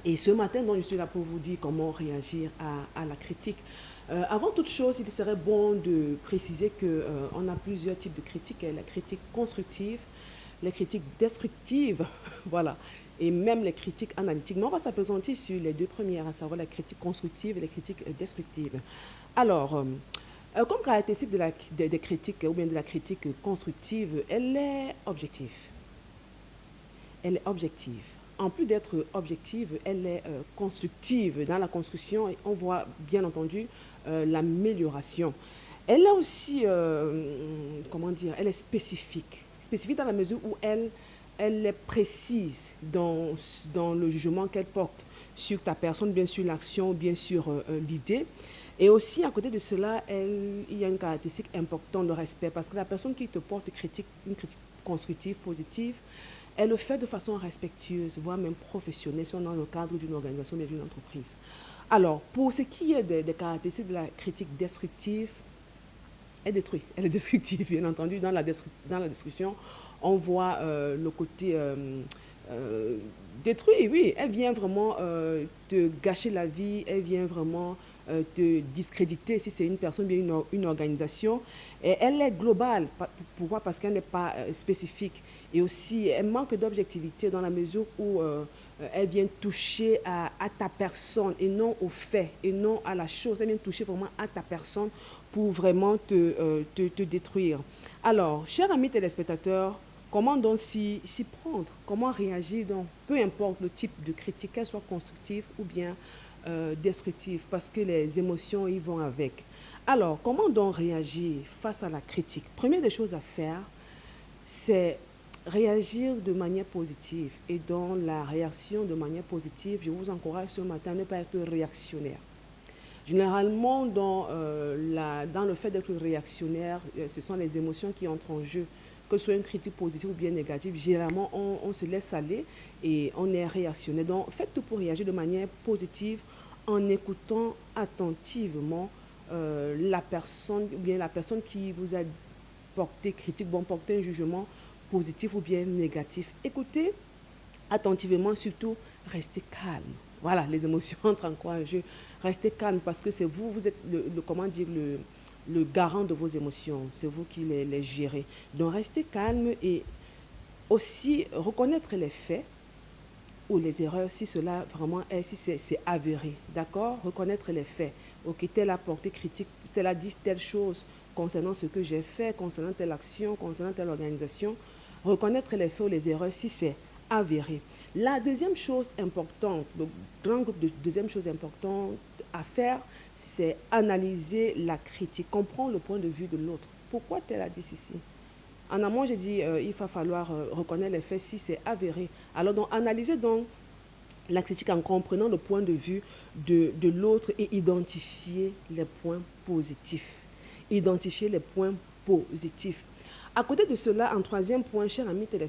Et ce matin, donc, je suis là pour vous dire comment réagir à la critique. Avant toute chose, il serait bon de préciser qu'on a plusieurs types de critiques. La critique constructive, les critiques destructives, voilà, et même les critiques analytiques. Mais on va s'appesantir sur les deux premières, à savoir la critique constructive et les critiques destructives. Alors, comme caractéristique des critiques ou bien de la critique constructive, elle est objective. Elle est objective. En plus d'être objective, elle est constructive. Dans la construction, et on voit bien entendu l'amélioration. Elle est aussi, comment dire, elle est spécifique. Spécifique dans la mesure où elle est précise dans le jugement qu'elle porte sur ta personne, bien sûr l'action, bien sûr l'idée. Et aussi, à côté de cela, il y a une caractéristique importante, le respect, parce que la personne qui te porte une critique constructive, positive, elle le fait de façon respectueuse, voire même professionnelle, si on est dans le cadre d'une organisation ou d'une entreprise. Alors, pour ce qui est des caractéristiques de la critique destructive, elle détruit. Elle est destructive, bien entendu. Dans la destruction, on voit le côté détruit, oui. Elle vient vraiment te gâcher la vie, elle vient vraiment te discréditer si c'est une personne, bien une organisation. Et elle est globale. Pourquoi? Parce qu'elle n'est pas spécifique. Et aussi, elle manque d'objectivité dans la mesure où elle vient toucher à ta personne et non au fait, et non à la chose. Elle vient toucher vraiment à ta personne pour vraiment te détruire. Alors, chers amis téléspectateurs, comment donc s'y prendre? Comment réagir donc? Peu importe le type de critique, qu'elle soit constructive ou bien destructive, parce que les émotions y vont avec. Alors, comment donc réagir face à la critique? Première des choses à faire, c'est réagir de manière positive. Et dans la réaction de manière positive, je vous encourage ce matin à ne pas être réactionnaire. Généralement, dans le fait d'être réactionnaire, ce sont les émotions qui entrent en jeu. Que ce soit une critique positive ou bien négative, généralement, on se laisse aller et on est réactionnaire. Donc, faites tout pour réagir de manière positive en écoutant attentivement la personne, ou bien la personne qui vous a porté critique, bon, porté un jugement positif ou bien négatif. Écoutez attentivement, surtout, restez calme. Voilà, les émotions entrent en quoi en jeu. Restez calme parce que c'est vous, vous êtes comment dire, le garant de vos émotions. C'est vous qui les gérez. Donc, restez calme et aussi reconnaître les faits ou les erreurs si cela vraiment est, si c'est avéré. D'accord? Reconnaître les faits. Ok, tel a porté critique, tel a dit telle chose concernant ce que j'ai fait, concernant telle action, concernant telle organisation. Reconnaître les faits ou les erreurs si c'est avéré. La deuxième chose importante, le grand groupe de deuxième chose importante à faire, c'est analyser la critique, comprendre le point de vue de l'autre. Pourquoi tel a dit ceci? En amont, j'ai dit il va falloir reconnaître les faits si c'est avéré. Alors, donc, analyser donc la critique en comprenant le point de vue de l'autre et identifier les points positifs. Identifier les points positifs. À côté de cela, en troisième point, cher ami téléspectateur,